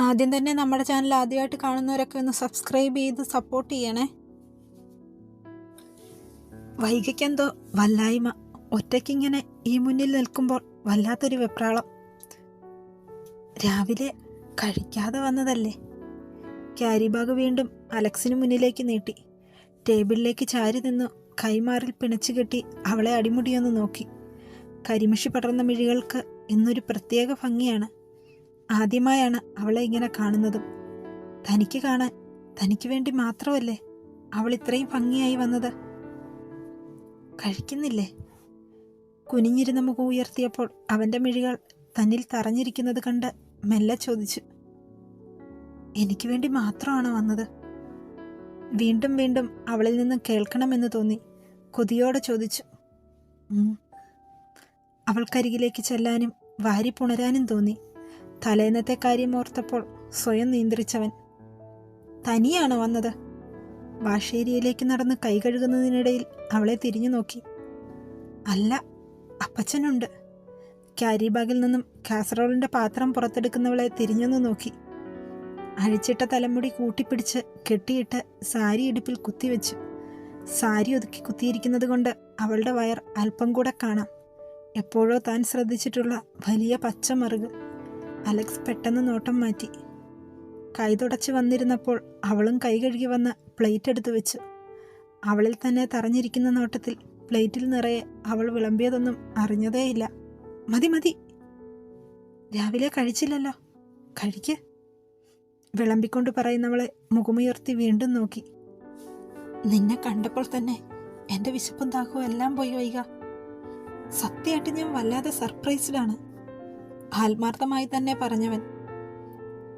ആദ്യം തന്നെ നമ്മുടെ ചാനൽ ആദ്യമായിട്ട് കാണുന്നവരൊക്കെ ഒന്ന് സബ്സ്ക്രൈബ് ചെയ്ത് സപ്പോർട്ട് ചെയ്യണേ. വൈകിക്കെന്തോ വല്ലായ്മ, ഒറ്റയ്ക്കിങ്ങനെ ഈ മുന്നിൽ നിൽക്കുമ്പോൾ വല്ലാത്തൊരു വെപ്രാളം. രാവിലെ കഴിക്കാതെ വന്നതല്ലേ? ക്യാരി ബാഗ് വീണ്ടും അലക്സിന് മുന്നിലേക്ക് നീട്ടി. ടേബിളിലേക്ക് ചാരി നിന്നു കൈമാറിൽ പിണച്ചു കെട്ടി അവളെ അടിമുടിയൊന്ന് നോക്കി. കരിമഷി പടർന്ന മിഴികൾക്ക് ഇന്നൊരു പ്രത്യേക ഭംഗിയാണ്. ആദ്യമായാണ് അവളെ ഇങ്ങനെ കാണുന്നതും. തനിക്ക് കാണാൻ, തനിക്ക് വേണ്ടി മാത്രമല്ലേ അവൾ ഇത്രയും ഭംഗിയായി വന്നത്? കഴിക്കുന്നില്ലേ? കുനിഞ്ഞിരുന്ന മുഖം ഉയർത്തിയപ്പോൾ അവൻ്റെ മിഴികൾ തന്നിൽ തറഞ്ഞിരിക്കുന്നത് കണ്ട് മെല്ലെ ചോദിച്ചു, എനിക്ക് വേണ്ടി മാത്രമാണ് വന്നത്? വീണ്ടും വീണ്ടും അവളിൽ നിന്ന് കേൾക്കണമെന്ന് തോന്നി. കൊതിയോടെ ചോദിച്ചു. അവൾക്കരികിലേക്ക് ചെല്ലാനും വാരി പുണരാനും തോന്നി. തലേന്നത്തെ കാര്യം ഓർത്തപ്പോൾ സ്വയം നിയന്ത്രിച്ചവൻ. തനിയാണോ വന്നത്? വാഷേരിയിലേക്ക് നടന്ന് കൈ കഴുകുന്നതിനിടയിൽ അവളെ തിരിഞ്ഞു നോക്കി. അല്ല, അപ്പച്ചനുണ്ട്. ക്യാരി ബാഗിൽ നിന്നും കാസറോളിൻ്റെ പാത്രം പുറത്തെടുക്കുന്നവളെ തിരിഞ്ഞൊന്നു നോക്കി. അഴിച്ചിട്ട തലമുടി കൂട്ടിപ്പിടിച്ച് കെട്ടിയിട്ട് സാരി ഇടുപ്പിൽ കുത്തിവെച്ചു. സാരി ഒതുക്കി കുത്തിയിരിക്കുന്നത് കൊണ്ട് അവളുടെ വയർ അല്പം കൂടെ കാണാം. എപ്പോഴോ താൻ ശ്രദ്ധിച്ചിട്ടുള്ള വലിയ പച്ച മറുക്. അലക്സ് പെട്ടെന്ന് നോട്ടം മാറ്റി. കൈ തുടച്ച് വന്നിരുന്നപ്പോൾ അവളും കൈ കഴുകി വന്ന് പ്ലേറ്റ് എടുത്തു വെച്ചു. അവളിൽ തന്നെ തറഞ്ഞിരിക്കുന്ന നോട്ടത്തിൽ പ്ലേറ്റിൽ നിറയെ അവൾ വിളമ്പിയതൊന്നും അറിഞ്ഞതേയില്ല. മതി മതി, രാവിലെ കഴിച്ചില്ലല്ലോ, കഴിക്ക്. വിളമ്പിക്കൊണ്ട് പറയുന്നവളെ മുഖമുയർത്തി വീണ്ടും നോക്കി. നിന്നെ കണ്ടപ്പോൾ തന്നെ എൻ്റെ വിശപ്പും ദാഹവും എല്ലാം പോയി വൈക. സത്യമായിട്ട് ഞാൻ വല്ലാതെ സർപ്രൈസ്ഡാണ്, ആത്മാർത്ഥമായി തന്നെ പറഞ്ഞവൻ.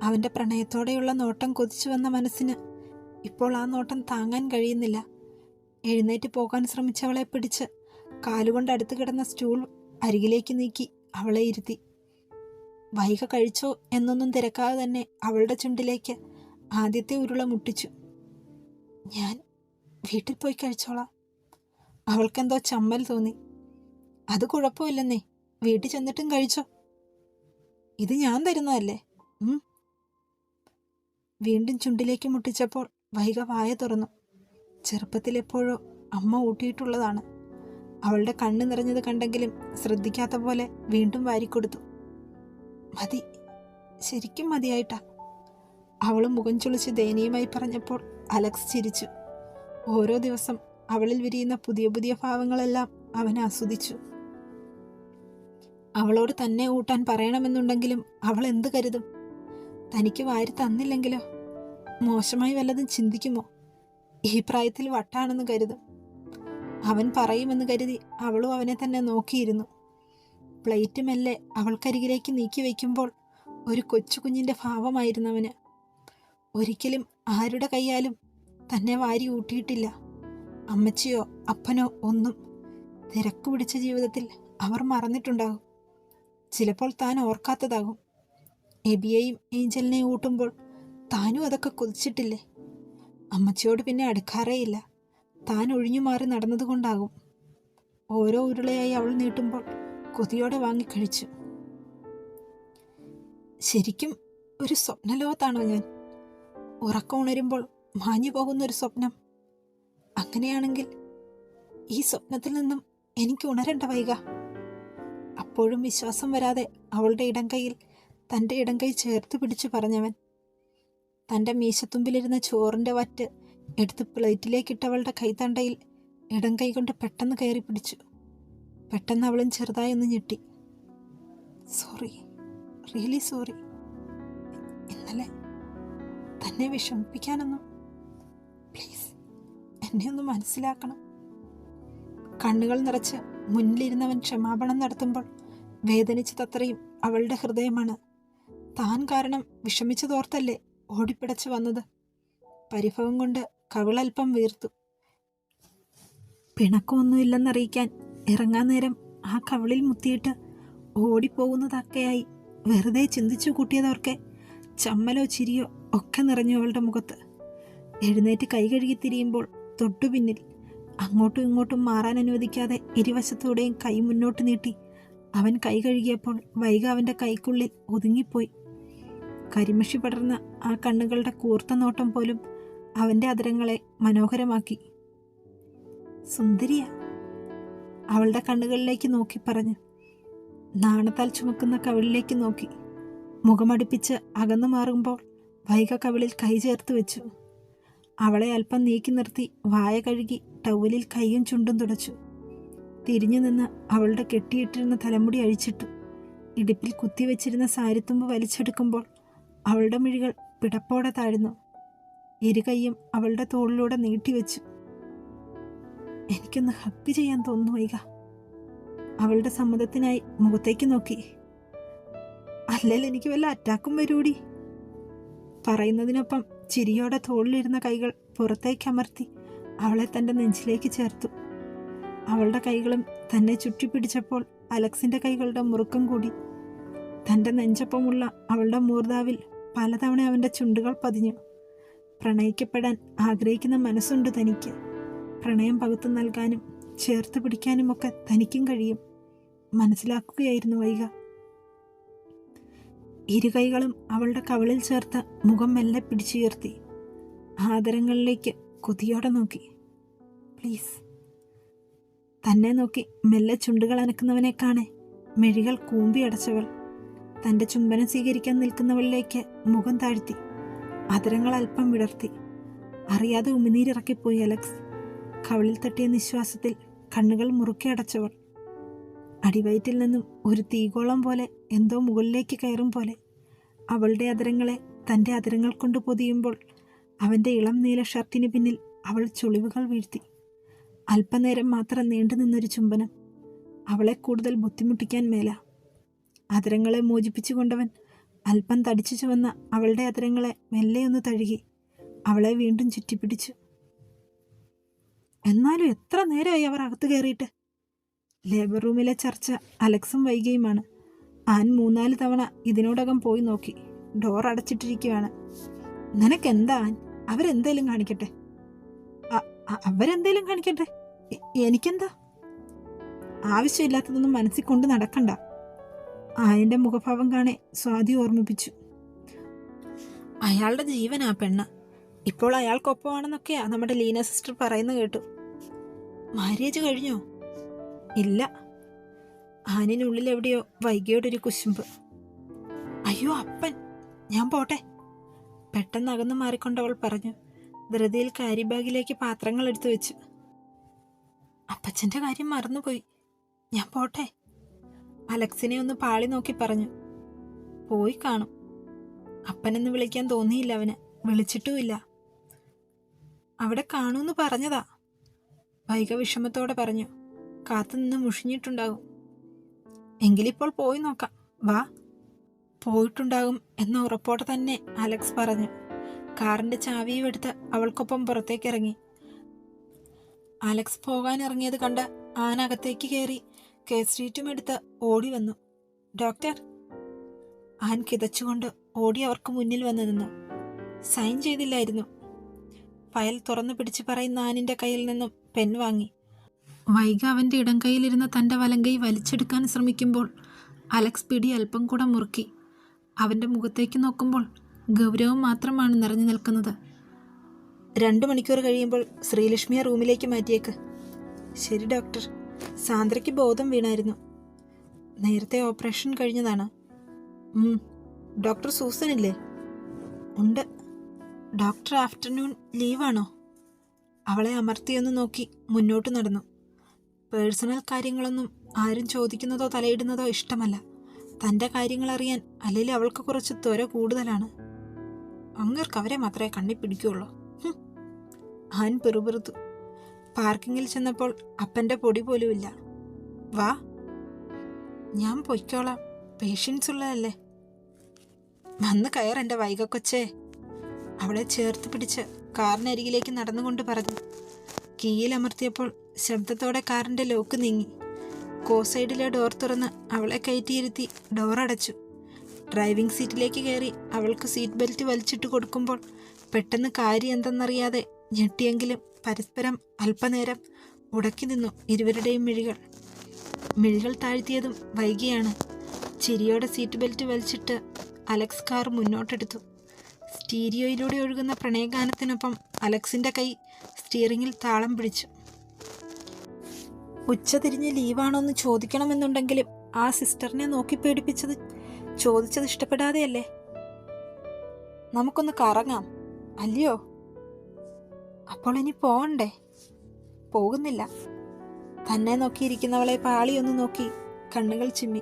അവൻ്റെ പ്രണയത്തോടെയുള്ള നോട്ടം കൊതിച്ചു വന്ന മനസ്സിന് ഇപ്പോൾ ആ നോട്ടം താങ്ങാൻ കഴിയുന്നില്ല. എഴുന്നേറ്റ് പോകാൻ ശ്രമിച്ചവളെ പിടിച്ച് കാലുകൊണ്ട് അടുത്ത് കിടന്ന സ്റ്റൂൾ അരികിലേക്ക് നീക്കി അവളെ ഇരുത്തി. വൈക കഴിച്ചോ എന്നൊന്നും തിരക്കാതെ തന്നെ അവളുടെ ചുണ്ടിലേക്ക് ആദ്യത്തെ ഉരുള മുട്ടിച്ചു. ഞാൻ വീട്ടിൽ പോയി കഴിച്ചോളാം. അവൾക്കെന്തോ ചമ്മൽ തോന്നി. അത് കുഴപ്പമില്ലെന്നേ, വീട്ടിൽ ചെന്നിട്ടും കഴിച്ചോ, ഇത് ഞാൻ തരുന്നതല്ലേ. വീണ്ടും ചുണ്ടിലേക്ക് മുട്ടിച്ചപ്പോൾ വൈക വായ തുറന്നു. ചെറുപ്പത്തിലെപ്പോഴോ അമ്മ ഊട്ടിയിട്ടുള്ളതാണ്. അവളുടെ കണ്ണ് നിറഞ്ഞത് കണ്ടെങ്കിലും ശ്രദ്ധിക്കാത്ത പോലെ വീണ്ടും വാരിക്കൊടുത്തു. മതി, ശരിക്കും മതിയായിട്ടാ. അവൾ മുഖം ചുളിച്ച് ദയനീയമായി പറഞ്ഞപ്പോൾ അലക്സ് ചിരിച്ചു. ഓരോ ദിവസം അവളിൽ വിരിയുന്ന പുതിയ പുതിയ ഭാവങ്ങളെല്ലാം അവൻ ആസ്വദിച്ചു. അവളോട് തന്നെ ഊട്ടാൻ പറയണമെന്നുണ്ടെങ്കിലും അവൾ എന്ത് കരുതും? തനിക്ക് വാരി തന്നില്ലെങ്കിലോ? മോശമായി വല്ലതും ചിന്തിക്കുമോ? ഈ പ്രായത്തിൽ വട്ടാണെന്ന് കരുതും. അവൻ പറയുമെന്ന് കരുതി അവളും അവനെ തന്നെ നോക്കിയിരുന്നു. പ്ലേറ്റ് മെല്ലെ അവൾക്കരികിലേക്ക് നീക്കി വയ്ക്കുമ്പോൾ ഒരു കൊച്ചു കുഞ്ഞിൻ്റെ ഭാവമായിരുന്നു അവന്. ഒരിക്കലും ആരുടെ കൈയാലും തന്നെ വാരി ഊട്ടിയിട്ടില്ല. അമ്മച്ചിയോ അപ്പനോ ഒന്നും. തിരക്ക് പിടിച്ച ജീവിതത്തിൽ അവർ മറന്നിട്ടുണ്ടാകും. ചിലപ്പോൾ താൻ ഓർക്കാത്തതാകും. എബിയെയും ഏഞ്ചലിനെയും ഊട്ടുമ്പോൾ താനും അതൊക്കെ കൊതിച്ചിട്ടില്ലേ? അമ്മച്ചിയോട് പിന്നെ അടുക്കാറേയില്ല. താൻ ഒഴിഞ്ഞു മാറി നടന്നതുകൊണ്ടാകും. ഓരോ ഉരുളയായി അവൾ നീട്ടുമ്പോൾ കൊതിയോടെ വാങ്ങിക്കഴിച്ചു. ശരിക്കും ഒരു സ്വപ്നലോകത്താണോ ഞാൻ? ഉറക്കം ഉണരുമ്പോൾ മാഞ്ഞു പോകുന്നൊരു സ്വപ്നം. അങ്ങനെയാണെങ്കിൽ ഈ സ്വപ്നത്തിൽ നിന്നും എനിക്ക് ഉണരണ്ട വൈക. അപ്പോഴും വിശ്വാസം വരാതെ അവളുടെ ഇടംകൈയിൽ തൻ്റെ ഇടംകൈ ചേർത്ത് പിടിച്ചു പറഞ്ഞവൻ. തൻ്റെ മീശത്തുമ്പിലിരുന്ന ചോറിൻ്റെ വറ്റ് എടുത്ത് പ്ലേറ്റിലേക്കിട്ടവളുടെ കൈത്തണ്ടയിൽ ഇടംകൈ കൊണ്ട് പെട്ടെന്ന് കയറി പിടിച്ചു. പെട്ടെന്ന് അവളും ചെറുതായി ഒന്ന് ഞെട്ടി. Sorry, really sorry. ഇന്നലെ തന്നെ വിഷമിപ്പിക്കാനൊന്നും, പ്ലീസ് എന്നെ ഒന്ന് മനസ്സിലാക്കണം. കണ്ണുകൾ നിറച്ച് മുന്നിലിരുന്നവൻ ക്ഷമാപണം നടത്തുമ്പോൾ വേദനിച്ചതത്രയും അവളുടെ ഹൃദയമാണ്. താൻ കാരണം വിഷമിച്ചതോർത്തല്ലേ ഓടിപ്പിടച്ചു വന്നത്. പരിഭവം കൊണ്ട് കവിളൽപ്പം വീർത്തു. പിണക്കമൊന്നുമില്ലെന്നറിയിക്കാൻ ഇറങ്ങാൻ നേരം ആ കവിളിൽ മുത്തിയിട്ട് ഓടിപ്പോകുന്നതൊക്കെയായി വെറുതെ ചിന്തിച്ചു കൂട്ടിയതോർക്കെ ചമ്മലോ ചിരിയോ ഒക്കെ നിറഞ്ഞു അവളുടെ മുഖത്ത്. എഴുന്നേറ്റ് കൈ കഴുകി തിരിയുമ്പോൾ തൊട്ടു പിന്നിൽ അങ്ങോട്ടും ഇങ്ങോട്ടും മാറാൻ അനുവദിക്കാതെ ഇരുവശത്തൂടെയും കൈ മുന്നോട്ട് നീട്ടി അവൻ കൈ കഴുകിയപ്പോൾ വൈക അവൻ്റെ കൈക്കുള്ളിൽ ഒതുങ്ങിപ്പോയി. കരിമഷി പടർന്ന ആ കണ്ണുകളുടെ കൂർത്ത നോട്ടം പോലും അവൻ്റെ അധരങ്ങളെ മനോഹരമാക്കി. സുന്ദരിയ, അവളുടെ കണ്ണുകളിലേക്ക് നോക്കി പറഞ്ഞു. നാണത്താൽ ചുമക്കുന്ന കവിളിലേക്ക് നോക്കി. മുഖമടുപ്പിച്ച് അകന്നു മാറുമ്പോൾ വൈഗ കവിളിൽ കൈ ചേർത്ത് വെച്ചു. അവളെ അല്പം നീക്കി നിർത്തി വായ കഴുകി ടവലിൽ കൈയും ചുണ്ടും തുടച്ചു. തിരിഞ്ഞു നിന്ന് അവളുടെ കെട്ടിയിട്ടിരുന്ന തലമുടി അഴിച്ചിട്ടു. ഇടുപ്പിൽ കുത്തിവെച്ചിരുന്ന സാരിത്തുമ്പ് വലിച്ചെടുക്കുമ്പോൾ അവളുടെ മിഴികൾ പിടപ്പോടെ താഴ്ന്നു. ഇരുകൈയും അവളുടെ തോളിലൂടെ നീട്ടിവെച്ചു. എനിക്കൊന്ന് ഹഗ് ചെയ്യാൻ തോന്നുന്നു വൈക. അവളുടെ സമ്മതത്തിനായി മുഖത്തേക്ക് നോക്കി. അല്ലെങ്കിൽ എനിക്ക് വല്ല അറ്റാക്കും വരൂടി. പറയുന്നതിനൊപ്പം ചിരിയോടെ തോളിലിരുന്ന കൈകൾ പുറത്തേക്ക് അമർത്തി അവളെ തൻ്റെ നെഞ്ചിലേക്ക് ചേർത്തു. അവളുടെ കൈകളും തന്നെ ചുറ്റിപ്പിടിച്ചപ്പോൾ അലക്സിന്റെ കൈകളുടെ മുറുക്കം കൂടി. തൻ്റെ നെഞ്ചപ്പമുള്ള അവളുടെ മൂർധാവിൽ പലതവണ അവൻ്റെ ചുണ്ടുകൾ പതിഞ്ഞു. പ്രണയിക്കപ്പെടാൻ ആഗ്രഹിക്കുന്ന മനസ്സുണ്ട് തനിക്ക്. പ്രണയം പകുത്തു നൽകാനും ചേർത്ത് പിടിക്കാനുമൊക്കെ തനിക്കും കഴിയും. മനസ്സിലാക്കുകയായിരുന്നു വൈഗ. ഇരുകൈകളും അവളുടെ കവിളിൽ ചേർത്ത് മുഖം മെല്ലെ പിടിച്ചുയർത്തി ആദരങ്ങളിലേക്ക് കൊതിയോടെ നോക്കി. പ്ലീസ്. തന്നെ നോക്കി മെല്ലെ ചുണ്ടുകൾ അനക്കുന്നവനെ കാണെ മിഴികൾ കൂമ്പി അടച്ചവൾ തൻ്റെ ചുംബനം സ്വീകരിക്കാൻ നിൽക്കുന്നവളിലേക്ക് മുഖം താഴ്ത്തി അധരങ്ങൾ അല്പം വിടർത്തി. അറിയാതെ ഉമിനീരിറക്കിപ്പോയി അലക്സ്. കവിളിൽ തട്ടിയ നിശ്വാസത്തിൽ കണ്ണുകൾ മുറുക്കി അടച്ചവൾ. അടിവയറ്റിൽ നിന്നും ഒരു തീഗോളം പോലെ എന്തോ മുകളിലേക്ക് കയറും പോലെ അവളുടെ അധരങ്ങളെ തൻ്റെ അധരങ്ങൾ കൊണ്ട് പൊതിയുമ്പോൾ അവൻ്റെ ഇളം നീല ഷർട്ടിന് പിന്നിൽ അവൾ ചുളിവുകൾ വീഴ്ത്തി. അല്പനേരം മാത്രം നീണ്ടു നിന്നൊരു ചുംബനം അവളെ കൂടുതൽ ബുദ്ധിമുട്ടിക്കാൻ മേല. അധരങ്ങളെ മോചിപ്പിച്ചുകൊണ്ടവൻ അല്പം തടിച്ചു ചുവന്ന അവളുടെ അധരങ്ങളെ മെല്ലെയൊന്ന് തഴുകി അവളെ വീണ്ടും ചുറ്റിപ്പിടിച്ചു. എന്നാലും എത്ര നേരമായി അവർ അകത്ത് കയറിയിട്ട്? ലേബർ റൂമിലെ ചർച്ച അലക്സും വൈകിയുമാണ്. ആൻ 3-4 തവണ ഇതിനോടകം പോയി നോക്കി. ഡോർ അടച്ചിട്ടിരിക്കുകയാണ്. നിനക്കെന്താ ആൻ? അവരെന്തേലും കാണിക്കട്ടെ. അവരെന്തേലും കാണിക്കട്ടെ, എനിക്കെന്താ? ആവശ്യമില്ലാത്തതൊന്നും മനസ്സിൽ കൊണ്ട് നടക്കണ്ട. ആയൻ്റെ മുഖഭാവം കാണെ സ്വാതി ഓർമ്മിപ്പിച്ചു. അയാളുടെ ജീവനാ പെണ്ണ്. ഇപ്പോൾ അയാൾക്കൊപ്പമാണെന്നൊക്കെയാ നമ്മുടെ ലീന സിസ്റ്റർ പറയുന്ന കേട്ടു. മാര്യേജ് കഴിഞ്ഞോ? ഇല്ല. ആനിനുള്ളിൽ എവിടെയോ വൈകിയോടൊരു കുശുമ്പ്. അയ്യോ അപ്പൻ, ഞാൻ പോട്ടെ. പെട്ടെന്ന് അകന്നു മാറിക്കൊണ്ടവൾ പറഞ്ഞു. ധൃതിയിൽ കാരി ബാഗിലേക്ക് പാത്രങ്ങൾ എടുത്തു വെച്ചു. അപ്പച്ചൻ്റെ കാര്യം മറന്നുപോയി. ഞാൻ പോട്ടെ. അലക്സിനെ ഒന്ന് പാളി നോക്കി പറഞ്ഞു. പോയി കാണും. അപ്പനെന്ന് വിളിക്കാൻ തോന്നിയില്ല അവന്. വിളിച്ചിട്ടുമില്ല. അവിടെ കാണൂന്ന് പറഞ്ഞതാ. വൈക വിഷമത്തോടെ പറഞ്ഞു. കാത്തുനിന്ന് മുഷിഞ്ഞിട്ടുണ്ടാകും. എങ്കിലിപ്പോൾ പോയി നോക്കാം, വാ. പോയിട്ടുണ്ടാകും എന്ന ഉറപ്പോടെ തന്നെ അലക്സ് പറഞ്ഞു. കാറിന്റെ ചാവിയും എടുത്ത് അവൾക്കൊപ്പം പുറത്തേക്ക് ഇറങ്ങി. അലക്സ് പോകാനിറങ്ങിയത് കണ്ട് ആനകത്തേക്ക് കയറി കേസ് ഷീറ്റും എടുത്ത് ഓടി വന്നു. ഡോക്ടർ. ആൻ കിതച്ചുകൊണ്ട് ഓടി അവർക്ക് മുന്നിൽ വന്നു നിന്നു. സൈൻ ചെയ്തില്ലായിരുന്നു. ഫയൽ തുറന്നു പിടിച്ച് പറയുന്ന ആനിന്റെ കയ്യിൽ നിന്നും പെൻ വാങ്ങി. വൈഗ അവൻ്റെ ഇടം കൈയിലിരുന്ന തൻ്റെ വലങ്കൈ വലിച്ചെടുക്കാൻ ശ്രമിക്കുമ്പോൾ അലക്സ് പിടി അല്പം കൂടെ മുറുക്കി. അവൻ്റെ മുഖത്തേക്ക് നോക്കുമ്പോൾ ഗൗരവം മാത്രമാണ് നിറഞ്ഞു നിൽക്കുന്നത്. 2 മണിക്കൂർ കഴിയുമ്പോൾ ശ്രീലക്ഷ്മിയെ റൂമിലേക്ക് മാറ്റിയേക്ക്. ശരി ഡോക്ടർ. സാന്ദ്രയ്ക്ക് ബോധം വീണായിരുന്നു. നേരത്തെ ഓപ്പറേഷൻ കഴിഞ്ഞതാണ്. ഡോക്ടർ സൂസൻ ഇല്ലേ? ഉണ്ട്. ഡോക്ടർ ആഫ്റ്റർനൂൺ ലീവാണോ? അവളെ അമർത്തിയൊന്ന് നോക്കി മുന്നോട്ട് നടന്നു. പേഴ്സണൽ കാര്യങ്ങളൊന്നും ആരും ചോദിക്കുന്നതോ തലയിടുന്നതോ ഇഷ്ടമല്ല. തൻ്റെ കാര്യങ്ങൾ അറിയാൻ അല്ലെങ്കിൽ അവൾക്ക് കുറച്ച് ത്വര കൂടുതലാണ്. അങ്ങർക്ക് അവരെ മാത്രമേ കണ്ണി പിടിക്കുകയുള്ളൂ. ആൻ പിറുപിറുത്തു. പാർക്കിങ്ങിൽ ചെന്നപ്പോൾ അപ്പൻ്റെ പൊടി പോലുമില്ല. വാ, ഞാൻ പൊയ്ക്കോളാം. പേഷ്യൻസ് ഉള്ളതല്ലേ. വന്ന് കയർ എൻ്റെ വൈക കൊച്ചേ. അവളെ ചേർത്ത് പിടിച്ച് കാറിനരികിലേക്ക് നടന്നുകൊണ്ട് പറഞ്ഞു. കീയിലമർത്തിയപ്പോൾ ശബ്ദത്തോടെ കാറിൻ്റെ ലോക്ക് നീങ്ങി. കോസൈഡിലെ ഡോർ തുറന്ന് അവളെ കയറ്റിയിരുത്തി ഡോർ അടച്ചു. ഡ്രൈവിംഗ് സീറ്റിലേക്ക് കയറി അവൾക്ക് സീറ്റ് ബെൽറ്റ് വലിച്ചിട്ട് കൊടുക്കുമ്പോൾ പെട്ടെന്ന് കാര്യം എന്തെന്നറിയാതെ ഞെട്ടിയെങ്കിലും പരസ്പരം അല്പനേരം ഉടക്കി നിന്നു ഇരുവരുടെയും മിഴികൾ താഴ്ത്തിയതും വൈകിയാണ്. ചിരിയോടെ സീറ്റ് ബെൽറ്റ് വലിച്ചിട്ട് അലക്സ് കാർ മുന്നോട്ടെടുത്തു. സ്റ്റീരിയോയിലൂടെ ഒഴുകുന്ന പ്രണയഗാനത്തിനൊപ്പം അലക്സിൻ്റെ കൈ സ്റ്റിയറിങ്ങിൽ താളം പിടിച്ചു. ഉച്ച തിരിഞ്ഞ് ലീവാണോന്ന് ചോദിക്കണമെന്നുണ്ടെങ്കിലും ആ സിസ്റ്ററിനെ നോക്കി പേടിപ്പിച്ചത് ചോദിച്ചത് ഇഷ്ടപ്പെടാതെയല്ലേ? നമുക്കൊന്ന് കറങ്ങാം അല്ലയോ? അപ്പോൾ ഇനി പോകണ്ടേ? പോകുന്നില്ല. തന്നെ നോക്കിയിരിക്കുന്നവളെ പാളിയൊന്ന് നോക്കി കണ്ണുകൾ ചിമ്മി.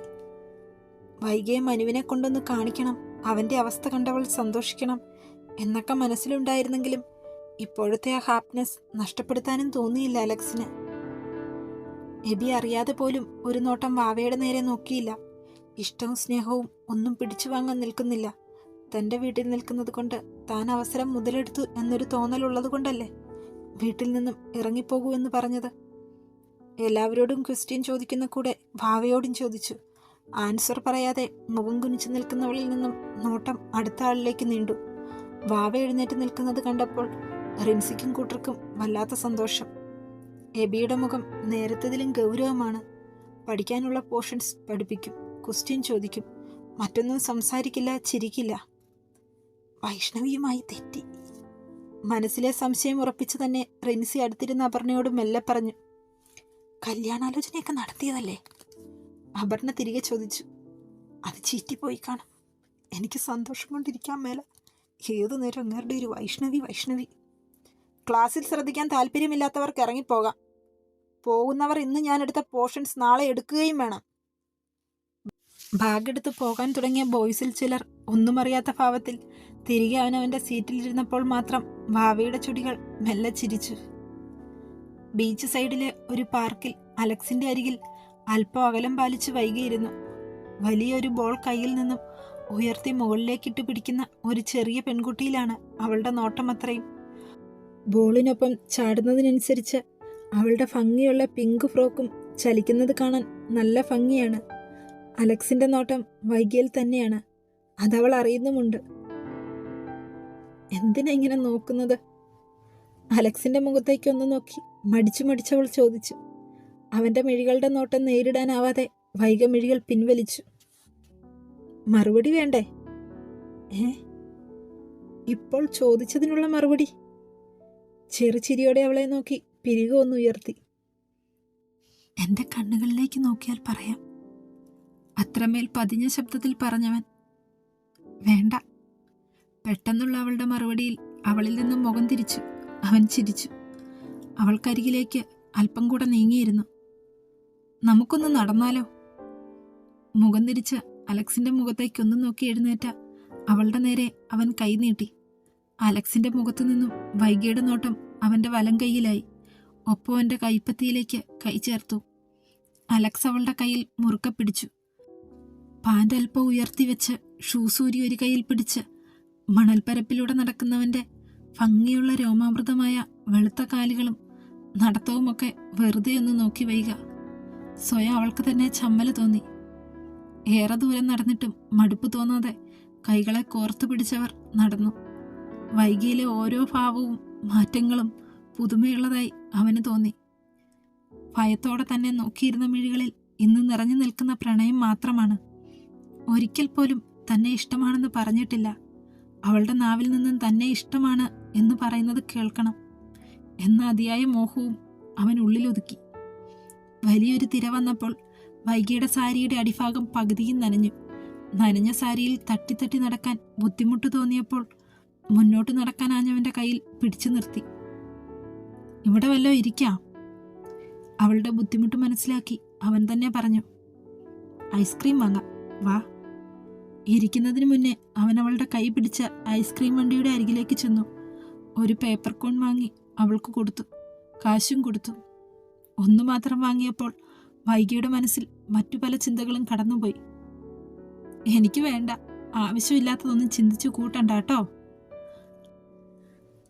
വൈകിയെ മനുവിനെ കൊണ്ടൊന്ന് കാണിക്കണം, അവൻ്റെ അവസ്ഥ കണ്ടവൾ സന്തോഷിക്കണം എന്നൊക്കെ മനസ്സിലുണ്ടായിരുന്നെങ്കിലും ഇപ്പോഴത്തെ ആ ഹാപ്പിനെസ് നഷ്ടപ്പെടുത്താനും തോന്നിയില്ല അലക്സിന്. എബി അറിയാതെ പോലും ഒരു നോട്ടം വാവയുടെ നേരെ നോക്കിയില്ല. ഇഷ്ടവും സ്നേഹവും ഒന്നും പിടിച്ചു വാങ്ങാൻ നിൽക്കുന്നില്ല. തൻ്റെ വീട്ടിൽ നിൽക്കുന്നത് കൊണ്ട് താൻ അവസരം മുതലെടുത്തു എന്നൊരു തോന്നലുള്ളത് കൊണ്ടല്ലേ വീട്ടിൽ നിന്നും ഇറങ്ങിപ്പോകൂ എന്ന് പറഞ്ഞത്. എല്ലാവരോടും ക്വസ്റ്റ്യൻ ചോദിക്കുന്ന കൂടെ ഭാവയോടും ചോദിച്ചു. ആൻസർ പറയാതെ മുഖം കുനിച്ചു നിൽക്കുന്നവളിൽ നിന്നും നോട്ടം അടുത്ത ആളിലേക്ക് നീണ്ടു. വാവ എഴുന്നേറ്റ് നിൽക്കുന്നത് കണ്ടപ്പോൾ റിൻസിക്കും കൂട്ടർക്കും വല്ലാത്ത സന്തോഷം. എബിയുടെ മുഖം നേരത്തതിലും ഗൗരവമാണ്. പഠിക്കാനുള്ള പോർഷൻസ് പഠിപ്പിക്കും, ക്വസ്റ്റ്യൻ ചോദിക്കും, മറ്റൊന്നും സംസാരിക്കില്ല, ചിരിക്കില്ല. വൈഷ്ണവിയുമായി തെറ്റി. മനസ്സിലെ സംശയം ഉറപ്പിച്ചു തന്നെ റിൻസി അടുത്തിരുന്ന അപർണയോട് മെല്ലെ പറഞ്ഞു. കല്യാണാലോചനയൊക്കെ നടത്തിയതല്ലേ? അപർണ തിരികെ ചോദിച്ചു. അത് ചീറ്റിപ്പോയി കാണും. എനിക്ക് സന്തോഷം കൊണ്ടിരിക്കാൻ മേല. ഏതു നേരം അങ്ങേരുടെ ഒരു വൈഷ്ണവി വൈഷ്ണവി. ക്ലാസ്സിൽ ശ്രദ്ധിക്കാൻ താല്പര്യമില്ലാത്തവർക്ക് ഇറങ്ങിപ്പോകാം. പോകുന്നവർ ഇന്ന് ഞാനെടുത്ത പോർഷൻസ് നാളെ എടുക്കുകയും വേണം. ബാഗെടുത്ത് പോകാൻ തുടങ്ങിയ ബോയ്സിൽ ചിലർ ഒന്നും അറിയാത്ത ഭാവത്തിൽ തിരികെ അവനവൻ്റെ സീറ്റിലിരുന്നപ്പോൾ മാത്രം വാവയുടെ ചുടികൾ മെല്ലെ ചിരിച്ചു. ബീച്ച് സൈഡിലെ ഒരു പാർക്കിൽ അലക്സിന്റെ അരികിൽ അല്പം അകലം പാലിച്ച് വൈകിയിരുന്നു. വലിയൊരു ബോൾ കയ്യിൽ നിന്നും ഉയർത്തി മുകളിലേക്കിട്ട് പിടിക്കുന്ന ഒരു ചെറിയ പെൺകുട്ടിയിലാണ് അവളുടെ നോട്ടം അത്രയും. ബോളിനൊപ്പം ചാടുന്നതിനനുസരിച്ച് അവളുടെ ഭംഗിയുള്ള പിങ്ക് ഫ്രോക്കും ചലിക്കുന്നത് കാണാൻ നല്ല ഭംഗിയാണ്. അലക്സിന്റെ നോട്ടം വൈകിയിൽ തന്നെയാണ്. അതവൾ അറിയുന്നുമുണ്ട്. എന്തിനാ ഇങ്ങനെ നോക്കുന്നത്? അലക്സിന്റെ മുഖത്തേക്ക് ഒന്ന് നോക്കി മടിച്ചവൾ ചോദിച്ചു. അവന്റെ മിഴികളുടെ നോട്ടം നേരിടാനാവാതെ വൈക മിഴികൾ പിൻവലിച്ചു. മറുപടി വേണ്ടേ? ഇപ്പോൾ ചോദിച്ചതിനുള്ള മറുപടി. ചെറുചിരിയോടെ അവളെ നോക്കി പിരിക ഒന്ന് ഉയർത്തി. എന്റെ കണ്ണുകളിലേക്ക് നോക്കിയാൽ പറയാം. അത്രമേൽ പതിഞ്ഞ ശബ്ദത്തിൽ പറഞ്ഞവൻ. വേണ്ട. പെട്ടെന്നുള്ള അവളുടെ മറുപടിയിൽ അവളിൽ നിന്നും മുഖം തിരിച്ചു. അവൻ ചിരിച്ചു. അവൾക്കരികിലേക്ക് അല്പം കൂടെ നീങ്ങിയിരുന്നു. നമുക്കൊന്ന് നടന്നാലോ? മുഖം തിരിച്ച് അലക്സിന്റെ മുഖത്തേക്കൊന്നും നോക്കി എഴുന്നേറ്റ അവളുടെ നേരെ അവൻ കൈ നീട്ടി. അലക്സിന്റെ മുഖത്തു നിന്നും വൈകിയുടെ നോട്ടം അവന്റെ വലം കൈയിലായി. ഒപ്പം അവന്റെ കൈപ്പത്തിയിലേക്ക് കൈ ചേർത്തു. അലക്സ് അവളുടെ കയ്യിൽ മുറുക്കെ പിടിച്ചു. പാൻ്റ് അല്പം ഉയർത്തി വെച്ച് ഷൂസൂരി ഒരു കയ്യിൽ പിടിച്ച് മണൽപ്പരപ്പിലൂടെ നടക്കുന്നവന്റെ ഭംഗിയുള്ള രോമാമൃതമായ വെളുത്ത കാലുകളും നടത്തവുമൊക്കെ വെറുതെ ഒന്ന് നോക്കി വൈക. സ്വയം അവൾക്ക് തന്നെ ചമ്മല് തോന്നി. ഏറെ ദൂരം നടന്നിട്ടും മടുപ്പ് തോന്നാതെ കൈകളെ കോർത്തു പിടിച്ചവർ നടന്നു. വൈകിയിലെ ഓരോ ഭാവവും മാറ്റങ്ങളും പുതുമയുള്ളതായി അവന് തോന്നി. ഭയത്തോടെ തന്നെ നോക്കിയിരുന്ന മിഴികളിൽ ഇന്ന് നിറഞ്ഞു നിൽക്കുന്ന പ്രണയം മാത്രമാണ്. ഒരിക്കൽ പോലും തന്നെ ഇഷ്ടമാണെന്ന് പറഞ്ഞിട്ടില്ല. അവളുടെ നാവിൽ നിന്നും തന്നെ ഇഷ്ടമാണ് എന്ന് പറയുന്നത് കേൾക്കണം എന്ന അതിയായ മോഹവും അവൻ ഉള്ളിലൊതുക്കി. വലിയൊരു തിര വന്നപ്പോൾ വൈകിയുടെ സാരിയുടെ അടിഭാഗം പകുതിയും നനഞ്ഞു. നനഞ്ഞ സാരിയിൽ തട്ടി നടക്കാൻ ബുദ്ധിമുട്ട് തോന്നിയപ്പോൾ മുന്നോട്ട് നടക്കാനാഞ്ഞവന്റെ കയ്യിൽ പിടിച്ചു നിർത്തി. ഇവിടെ വല്ലോ ഇരിക്കാം. അവളുടെ ബുദ്ധിമുട്ട് മനസ്സിലാക്കി അവൻ തന്നെ പറഞ്ഞു. ഐസ്ക്രീം വാങ്ങാം, വാ. ഇരിക്കുന്നതിന് മുന്നേ അവൻ അവളുടെ കൈ പിടിച്ച ഐസ്ക്രീം വണ്ടിയുടെ അരികിലേക്ക് ചെന്നു. ഒരു പേപ്പർ കോൺ വാങ്ങി അവൾക്ക് കൊടുത്തു. കാശും കൊടുത്തു. ഒന്നു മാത്രം വാങ്ങിയപ്പോൾ വൈകിയുടെ മനസ്സിൽ മറ്റു പല ചിന്തകളും കടന്നുപോയി. എനിക്ക് വേണ്ട, ആവശ്യമില്ലാത്തതൊന്നും ചിന്തിച്ചു കൂട്ടണ്ട കേട്ടോ.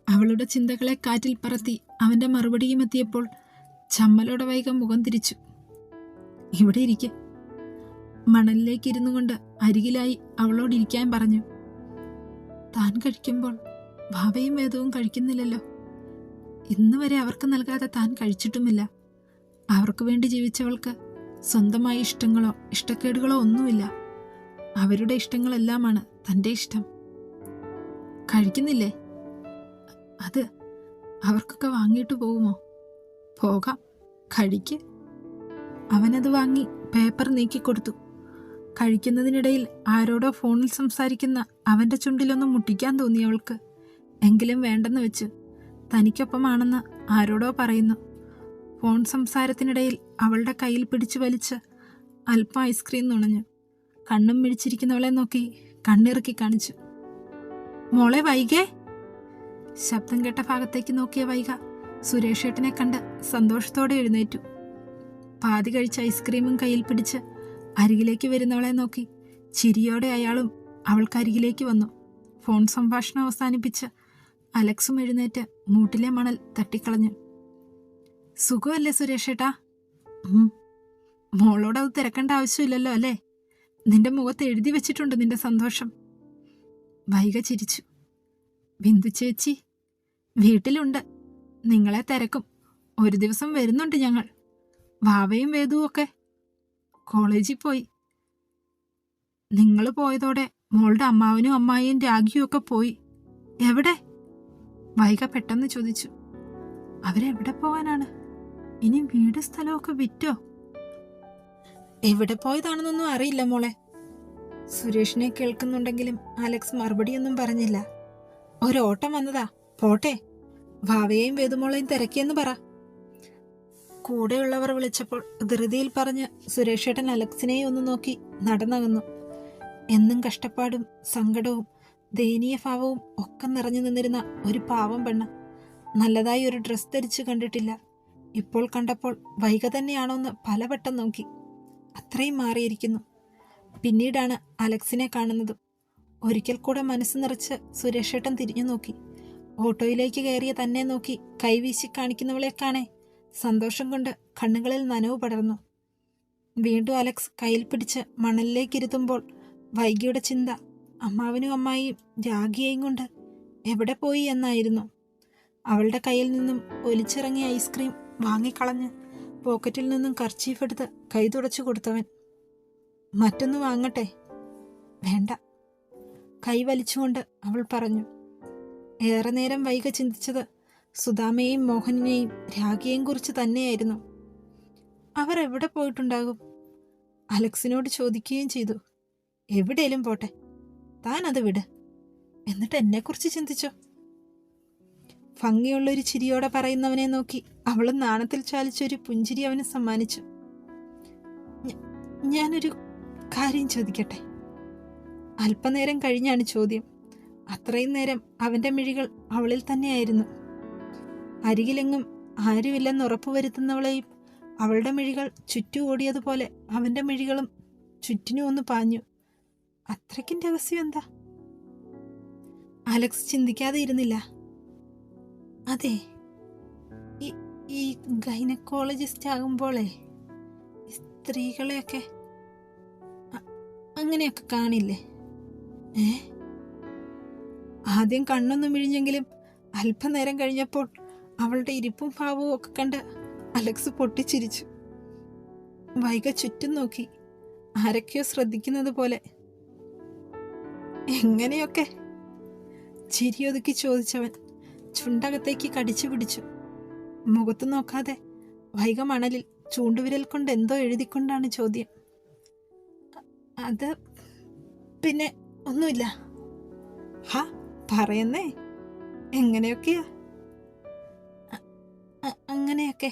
അവളുടെ ചിന്തകളെ കാറ്റിൽ പറത്തി അവന്റെ മറുപടിയും എത്തിയപ്പോൾ ചമ്മലോടെ വൈക മുഖം തിരിച്ചു. ഇവിടെ ഇരിക്കെ. മണലിലേക്ക് ഇരുന്നു കൊണ്ട് അരികിലായി അവളോടിരിക്കാൻ പറഞ്ഞു. താൻ കഴിക്കുമ്പോൾ ഭാവയും വേദവും കഴിക്കുന്നില്ലല്ലോ. ഇന്ന് വരെ അവർക്ക് നൽകാതെ താൻ കഴിച്ചിട്ടുമില്ല. അവർക്ക് വേണ്ടി ജീവിച്ചവൾക്ക് സ്വന്തമായി ഇഷ്ടങ്ങളോ ഇഷ്ടക്കേടുകളോ ഒന്നുമില്ല. അവരുടെ ഇഷ്ടങ്ങളെല്ലാമാണ് തൻ്റെ ഇഷ്ടം. കഴിക്കുന്നില്ലേ? അത് അവർക്കൊക്കെ വാങ്ങിയിട്ട് പോകുമോ? പോകാം, കഴിക്ക്. അവനത് വാങ്ങി പേപ്പർ നീക്കിക്കൊടുത്തു. കഴിക്കുന്നതിനിടയിൽ ആരോടോ ഫോണിൽ സംസാരിക്കുന്ന അവൻ്റെ ചുണ്ടിലൊന്നും മുട്ടിക്കാൻ തോന്നി അവൾക്ക്. എങ്കിലും വേണ്ടെന്ന് വെച്ച്. തനിക്കൊപ്പമാണെന്ന് ആരോടോ പറയുന്നു. ഫോൺ സംസാരത്തിനിടയിൽ അവളുടെ കയ്യിൽ പിടിച്ചു വലിച്ച് അല്പം ഐസ്ക്രീം നുണഞ്ഞു. കണ്ണും മിഴിച്ചിരിക്കുന്നവളെ നോക്കി കണ്ണിറുക്കി കാണിച്ചു. മോളെ വൈകേ. ശബ്ദം കേട്ട ഭാഗത്തേക്ക് നോക്കിയ വൈക സുരേഷേട്ടനെ കണ്ട് സന്തോഷത്തോടെ എഴുന്നേറ്റു. പാതി കഴിച്ച ഐസ്ക്രീമും കയ്യിൽ പിടിച്ച് അരികിലേക്ക് വരുന്നവളെ നോക്കി ചിരിയോടെ അയാളും അവൾക്കരികിലേക്ക് വന്നു. ഫോൺ സംഭാഷണം അവസാനിപ്പിച്ച് അലക്സും എഴുന്നേറ്റ് മൂട്ടിലെ മണൽ തട്ടിക്കളഞ്ഞു. സുഖമല്ലേ സുരേഷേട്ടാ? മോളോട് അത് തിരക്കേണ്ട ആവശ്യമില്ലല്ലോ അല്ലേ? നിന്റെ മുഖത്ത് എഴുതി വെച്ചിട്ടുണ്ട് നിന്റെ സന്തോഷം. വൈക ചിരിച്ചു. ബിന്ദു ചേച്ചി വീട്ടിലുണ്ട്, നിങ്ങളെ തിരക്കും. ഒരു ദിവസം വരുന്നുണ്ട് ഞങ്ങൾ. വാവയും വേദുവും ഒക്കെ കോളേജിൽ പോയി. നിങ്ങൾ പോയതോടെ മോളുടെ അമ്മാവനും അമ്മായിയും രാഖിയും ഒക്കെ പോയി. എവിടെ? വൈക പെട്ടെന്ന് ചോദിച്ചു. അവരെവിടെ പോകാനാണ്? ഇനി വീട് സ്ഥലമൊക്കെ വിറ്റോ? എവിടെ പോയതാണെന്നൊന്നും അറിയില്ല മോളെ. സുരേഷിനെ കേൾക്കുന്നുണ്ടെങ്കിലും അലക്സ് മറുപടിയൊന്നും പറഞ്ഞില്ല. ഒരോട്ടം വന്നതാ, പോട്ടെ. ഭാവയെയും വേദുമോളെയും തിരക്കിയെന്ന് പറ. കൂടെയുള്ളവർ വിളിച്ചപ്പോൾ ധൃതിയിൽ പറഞ്ഞ് സുരേഷേട്ടൻ അലക്സിനെയും ഒന്ന് നോക്കി നടന്നകന്നു. എന്നും കഷ്ടപ്പാടും സങ്കടവും ദയനീയ ഭാവവും ഒക്കെ നിറഞ്ഞു നിന്നിരുന്ന ഒരു പാവം പെണ്ണ്. നല്ലതായി ഒരു ഡ്രസ് ധരിച്ചു കണ്ടിട്ടില്ല. ഇപ്പോൾ കണ്ടപ്പോൾ വൈക തന്നെയാണോന്ന് പലവട്ടം നോക്കി. അത്രയും മാറിയിരിക്കുന്നു. പിന്നീടാണ് അലക്സിനെ കാണുന്നതും. ഒരിക്കൽ കൂടെ മനസ്സ് നിറച്ച് സുരേഷേട്ടൻ തിരിഞ്ഞു നോക്കി. ഓട്ടോയിലേക്ക് കയറിയ തന്നെ നോക്കി കൈവീശി കാണിക്കുന്നവളെ കാണേ സന്തോഷം കൊണ്ട് കണ്ണുകളിൽ നനവ് പടർന്നു. വീണ്ടും അലക്സ് കയ്യിൽ പിടിച്ച് മണലിലേക്കിരുത്തുമ്പോൾ വൈകിയുടെ ചിന്ത അമ്മാവനും അമ്മായിയും രാഖിയെയും കൊണ്ട് എവിടെ പോയി എന്നായിരുന്നു. അവളുടെ കയ്യിൽ നിന്നും ഒലിച്ചിറങ്ങിയ ഐസ്ക്രീം വാങ്ങിക്കളഞ്ഞ് പോക്കറ്റിൽ നിന്നും കർച്ചീഫ് എടുത്ത് കൈ തുടച്ചു കൊടുത്തവൻ. മറ്റൊന്ന് വാങ്ങട്ടെ? വേണ്ട, കൈ വലിച്ചുകൊണ്ട് അവൾ പറഞ്ഞു. ഏറെ നേരം വൈക ചിന്തിച്ചത് സുധാമയെയും മോഹനെയും രാഖിയെയും കുറിച്ച് തന്നെയായിരുന്നു. അവർ എവിടെ പോയിട്ടുണ്ടാകും? അലക്സിനോട് ചോദിക്കുകയും ചെയ്തു. എവിടെയും പോട്ടെ, താൻ അത് വിട്. എന്നിട്ട് എന്നെക്കുറിച്ച് ചിന്തിച്ചോ? ഭംഗിയുള്ളൊരു ചിരിയോടെ പറയുന്നവനെ നോക്കി അവൾ നാണത്തിൽ ചാലിച്ചൊരു പുഞ്ചിരി അവന് സമ്മാനിച്ചു. ഞാനൊരു കാര്യം ചോദിക്കട്ടെ? അല്പനേരം കഴിഞ്ഞാണ് ചോദ്യം. അത്രയും നേരം അവൻ്റെ മിഴികൾ അവളിൽ തന്നെയായിരുന്നു. അരികിലെങ്ങും ആരുമില്ലെന്ന് ഉറപ്പുവരുത്തുന്നവളെയും അവളുടെ മിഴികൾ ചുറ്റും ഓടിയതുപോലെ അവൻ്റെ മിഴികളും ചുറ്റിനും ഒന്ന് പാഞ്ഞു. അത്രയ്ക്കും രഹസ്യം എന്താ? അലക്സ് ചിന്തിക്കാതെ ഇരുന്നില്ല. അതെ, ഈ ഗൈനക്കോളജിസ്റ്റ് ആകുമ്പോളേ സ്ത്രീകളെയൊക്കെ അങ്ങനെയൊക്കെ കാണില്ലേ? ആദ്യം കണ്ണൊന്നും മിഴിഞ്ഞെങ്കിലും അല്പനേരം കഴിഞ്ഞപ്പോൾ അവളുടെ ഇരിപ്പും ഭാവവും ഒക്കെ കണ്ട് അലക്സ് പൊട്ടിച്ചിരിച്ചു. വൈക ചുറ്റും നോക്കി, ആരൊക്കെയോ ശ്രദ്ധിക്കുന്നത് പോലെ. എങ്ങനെയൊക്കെ? ചിരിയൊതുക്കി ചോദിച്ചവൻ ചുണ്ടകത്തേക്ക് കടിച്ചു പിടിച്ചു. മുഖത്ത് നോക്കാതെ വൈക മണലിൽ ചൂണ്ടുവിരൽ കൊണ്ട് എന്തോ എഴുതിക്കൊണ്ടാണ് ചോദ്യം. അത് പിന്നെ ഒന്നുമില്ല. ഹാ, പറയുന്നേ. എങ്ങനെയൊക്കെയാ? അങ്ങനെയൊക്കെ.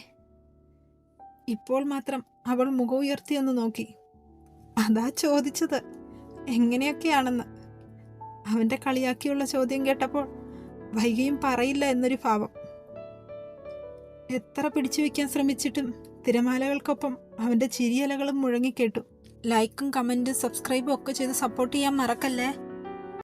ഇപ്പോൾ മാത്രം അവൾ മുഖം ഉയർത്തി ഒന്ന് നോക്കി. അതാ ചോദിച്ചത്, എങ്ങനെയൊക്കെയാണെന്ന്. അവൻ്റെ കളിയാക്കിയുള്ള ചോദ്യം കേട്ടപ്പോൾ വൈകിയും പറയില്ല എന്നൊരു ഭാവം. എത്ര പിടിച്ചു വയ്ക്കാൻ ശ്രമിച്ചിട്ടും തിരമാലകൾക്കൊപ്പം അവൻ്റെ ചിരിയലകളും മുഴങ്ങിക്കേട്ടു. ലൈക്കും കമൻറ്റും സബ്സ്ക്രൈബും ഒക്കെ ചെയ്ത് സപ്പോർട്ട് ചെയ്യാൻ മറക്കല്ലേ.